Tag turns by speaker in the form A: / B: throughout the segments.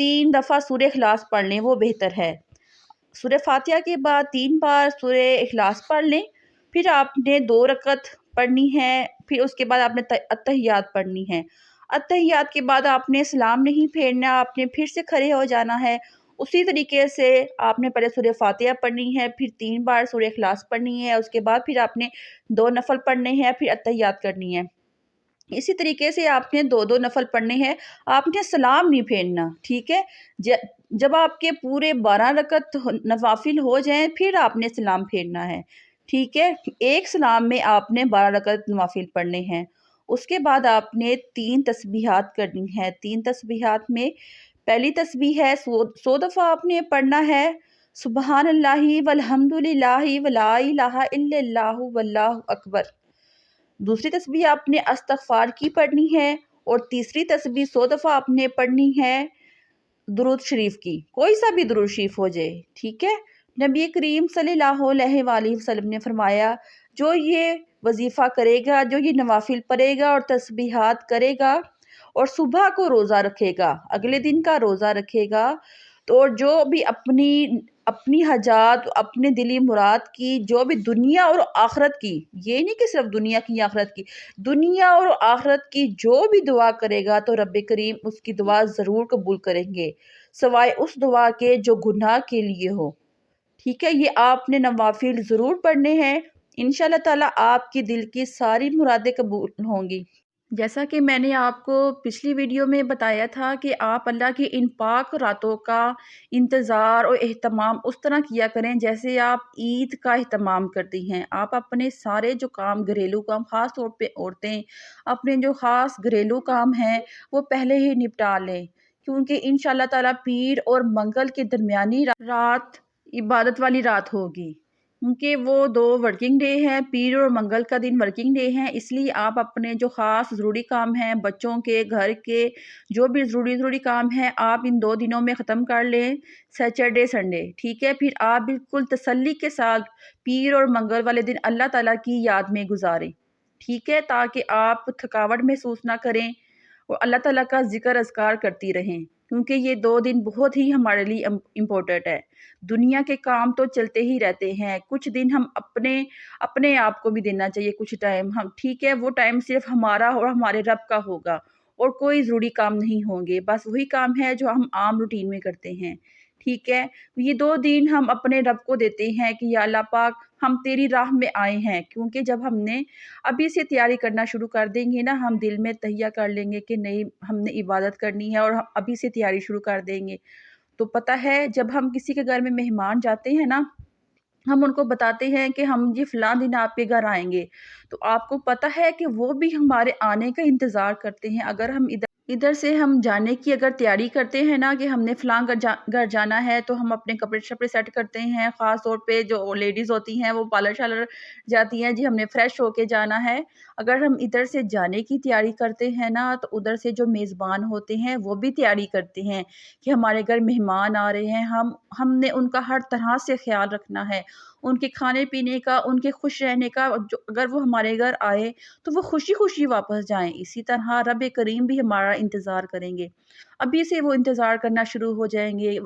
A: 3 دفعہ سورہ اخلاص پڑھ لیں، وہ بہتر ہے۔ سورہ فاتحہ کے بعد 3 بار سورہ اخلاص پڑھ لیں، پھر آپ نے 2 رکعت پڑھنی ہے، پھر اس کے بعد آپ نے اتحیات پڑھنی ہے۔ اتحیات کے بعد آپ نے سلام نہیں پھیرنا، آپ نے پھر سے کھڑے ہو جانا ہے۔ اسی طریقے سے آپ نے پہلے سورہ فاتحہ پڑھنی ہے، پھر 3 بار سورہ اخلاص پڑھنی ہے، اس کے بعد پھر آپ نے 2 نفل پڑھنے ہیں، پھر اتحیات کرنی ہے۔ اسی طریقے سے آپ نے 2 نفل پڑھنے ہیں، آپ نے سلام نہیں پھیرنا، ٹھیک ہے؟ جب آپ کے پورے 12 رکعت نوافل ہو جائیں پھر آپ نے سلام پھیرنا ہے، ٹھیک ہے؟ ایک سلام میں آپ نے 12 رکعت نوافل پڑھنے ہیں۔ اس کے بعد آپ نے 3 تسبیحات کرنی ہے۔ 3 تسبیحات میں پہلی تسبیح ہے 100 دفعہ آپ نے پڑھنا ہے، سبحان اللہ والحمد للہ ولا الہ الا اللہ واللہ اکبر۔ دوسری تسبیح آپ نے استغفار کی پڑھنی ہے، اور تیسری تسبیح 100 دفعہ آپ نے پڑھنی ہے درود شریف کی، کوئی سا بھی درود شریف ہو جائے، ٹھیک ہے؟ نبی کریم صلی اللہ علیہ وآلہ وسلم نے فرمایا جو یہ وظیفہ کرے گا، جو یہ نوافل پڑھے گا اور تسبیحات کرے گا اور صبح کو روزہ رکھے گا، اگلے دن کا روزہ رکھے گا، تو اور جو بھی اپنی حاجات، اپنے دلی مراد کی، جو بھی دنیا اور آخرت کی، یہ نہیں کہ صرف دنیا کی آخرت کی، دنیا اور آخرت کی جو بھی دعا کرے گا تو رب کریم اس کی دعا ضرور قبول کریں گے، سوائے اس دعا کے جو گناہ کے لیے ہو، ٹھیک ہے؟ یہ آپ نے نوافل ضرور پڑھنے ہیں، انشاءاللہ تعالیٰ آپ کی دل کی ساری مرادیں قبول ہوں گی۔ جیسا کہ میں نے آپ کو پچھلی ویڈیو میں بتایا تھا کہ آپ اللہ کی ان پاک راتوں کا انتظار اور اہتمام اس طرح کیا کریں جیسے آپ عید کا اہتمام کرتی ہیں۔ آپ اپنے سارے جو کام، گھریلو کام، خاص طور پہ عورتیں اپنے جو خاص گھریلو کام ہیں وہ پہلے ہی نپٹا لیں، کیونکہ انشاءاللہ تعالیٰ پیر اور منگل کے درمیانی رات عبادت والی رات ہوگی، کیونکہ وہ 2 ورکنگ ڈے ہیں، پیر اور منگل کا دن ورکنگ ڈے ہیں، اس لیے آپ اپنے جو خاص ضروری کام ہیں، بچوں کے، گھر کے، جو بھی ضروری کام ہیں، آپ ان 2 دنوں میں ختم کر لیں، سیٹرڈے سنڈے، ٹھیک ہے؟ پھر آپ بالکل تسلی کے ساتھ پیر اور منگل والے دن اللہ تعالیٰ کی یاد میں گزاریں، ٹھیک ہے؟ تاکہ آپ تھکاوٹ محسوس نہ کریں اور اللہ تعالیٰ کا ذکر اذکار کرتی رہیں، کیونکہ یہ 2 دن بہت ہی ہمارے لیے امپورٹنٹ ہے۔ دنیا کے کام تو چلتے ہی رہتے ہیں، کچھ دن ہم اپنے آپ کو بھی دینا چاہیے، کچھ ٹائم ہم، ٹھیک ہے؟ وہ ٹائم صرف ہمارا اور ہمارے رب کا ہوگا، اور کوئی ضروری کام نہیں ہوں گے، بس وہی کام ہے جو ہم عام روٹین میں کرتے ہیں، ٹھیک ہے؟ یہ 2 دن ہم اپنے رب کو دیتے ہیں کہ یا اللہ پاک ہم تیری راہ میں آئے ہیں، کیونکہ جب ہم نے ابھی سے تیاری کرنا شروع کر دیں گے نا، ہم دل میں تہیہ کر لیں گے کہ نہیں ہم نے عبادت کرنی ہے اور ہم ابھی سے تیاری شروع کر دیں گے، تو پتہ ہے جب ہم کسی کے گھر میں مہمان جاتے ہیں نا، ہم ان کو بتاتے ہیں کہ ہم جی فلاں دن آپ کے گھر آئیں گے، تو آپ کو پتہ ہے کہ وہ بھی ہمارے آنے کا انتظار کرتے ہیں۔ اگر ہم ادھر سے ہم جانے کی اگر تیاری کرتے ہیں نا کہ ہم نے فلاں گھر جانا ہے، تو ہم اپنے کپڑے شپڑے سیٹ کرتے ہیں، خاص طور پہ جو لیڈیز ہوتی ہیں وہ پارلر شالر جاتی ہیں، جی ہم نے فریش ہو کے جانا ہے۔ اگر ہم ادھر سے جانے کی تیاری کرتے ہیں نا، تو ادھر سے جو میزبان ہوتے ہیں وہ بھی تیاری کرتے ہیں کہ ہمارے گھر مہمان آ رہے ہیں، ہم نے ان کا ہر طرح سے خیال رکھنا ہے، ان کے کھانے پینے کا، ان کے خوش رہنے کا، اگر وہ ہمارے گھر آئے تو وہ خوشی خوشی واپس جائیں۔ اسی طرح رب کریم بھی ہمارا انتظار کریں گے، ابھی سے وہ انتظار کرنا شروع ہو جائیں گے،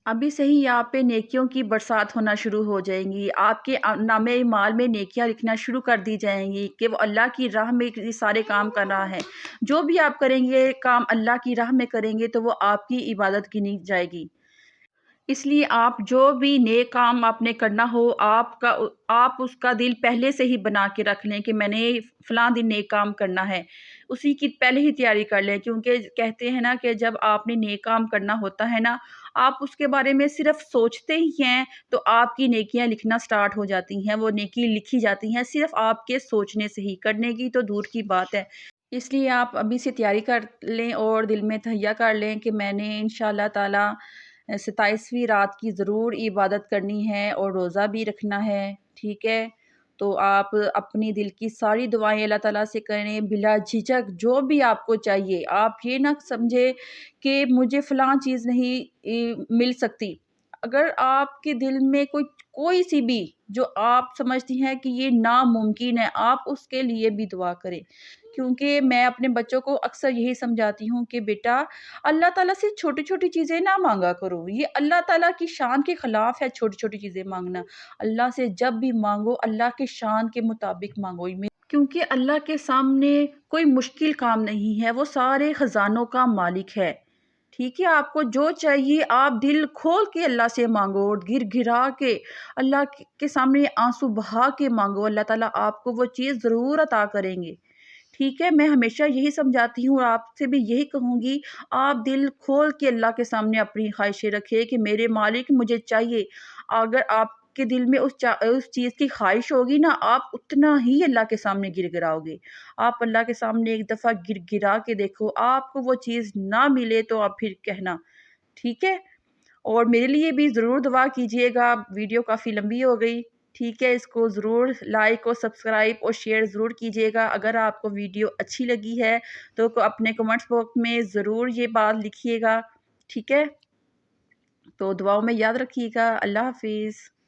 A: ابھی سے ہی آپ پہ نیکیوں کی برسات ہونا شروع ہو جائیں گی، آپ کے نامہ اعمال میں نیکیاں لکھنا شروع کر دی جائیں گی کہ وہ اللہ کی راہ میں یہ سارے کام کر رہا ہے۔ جو بھی آپ کریں گے کام اللہ کی راہ میں کریں گے تو وہ آپ کی عبادت گنی جائے گی۔ اس لیے آپ جو بھی نیک کام آپ نے کرنا ہو، آپ اس کا دل پہلے سے ہی بنا کے رکھ لیں کہ میں نے فلاں دن نیک کام کرنا ہے، اسی کی پہلے ہی تیاری کر لیں، کیونکہ کہتے ہیں نا کہ جب آپ نے نیک کام کرنا ہوتا ہے نا، آپ اس کے بارے میں صرف سوچتے ہی ہیں تو آپ کی نیکیاں لکھنا سٹارٹ ہو جاتی ہیں، وہ نیکی لکھی جاتی ہیں صرف آپ کے سوچنے سے ہی، کرنے کی تو دور کی بات ہے۔ اس لیے آپ ابھی سے تیاری کر لیں اور دل میں تہیہ کر لیں کہ میں نے انشاءاللہ تعالیٰ 27ویں رات کی ضرور عبادت کرنی ہے اور روزہ بھی رکھنا ہے، ٹھیک ہے؟ تو آپ اپنی دل کی ساری دعائیں اللہ تعالیٰ سے کریں بلا جھجک، جو بھی آپ کو چاہیے، آپ یہ نہ سمجھے کہ مجھے فلاں چیز نہیں مل سکتی، اگر آپ کے دل میں کوئی سی بھی جو آپ سمجھتی ہیں کہ یہ ناممکن ہے، آپ اس کے لیے بھی دعا کریں، کیونکہ میں اپنے بچوں کو اکثر یہی سمجھاتی ہوں کہ بیٹا اللہ تعالیٰ سے چھوٹی چھوٹی چیزیں نہ مانگا کرو، یہ اللہ تعالیٰ کی شان کے خلاف ہے چھوٹی چھوٹی چیزیں مانگنا۔ اللہ سے جب بھی مانگو اللہ کے شان کے مطابق مانگو، کیونکہ اللہ کے سامنے کوئی مشکل کام نہیں ہے، وہ سارے خزانوں کا مالک ہے۔ ٹھیک ہے، آپ کو جو چاہیے آپ دل کھول کے اللہ سے مانگو، گر گرا کے اللہ کے سامنے آنسو بہا کے مانگو، اللہ تعالیٰ آپ کو وہ چیز ضرور عطا کریں گے۔ ٹھیک ہے، میں ہمیشہ یہی سمجھاتی ہوں اور آپ سے بھی یہی کہوں گی، آپ دل کھول کے اللہ کے سامنے اپنی خواہشیں رکھے کہ میرے مالک مجھے چاہیے۔ اگر آپ کے دل میں اس چیز کی خواہش ہوگی نا، آپ اتنا ہی اللہ کے سامنے گر گراؤ گے۔ آپ اللہ کے سامنے ایک دفعہ گر گرا کے دیکھو، آپ کو وہ چیز نہ ملے تو آپ پھر کہنا، ٹھیک ہے؟ اور میرے لیے بھی ضرور دعا کیجیے گا، ویڈیو کافی لمبی ہو گئی، ٹھیک ہے؟ اس کو ضرور لائک اور سبسکرائب اور شیئر ضرور کیجیے گا۔ اگر آپ کو ویڈیو اچھی لگی ہے تو اپنے کمنٹس باکس میں ضرور یہ بات لکھیے گا، ٹھیک ہے؟ تو دعاؤں میں یاد رکھیے گا۔ اللہ حافظ۔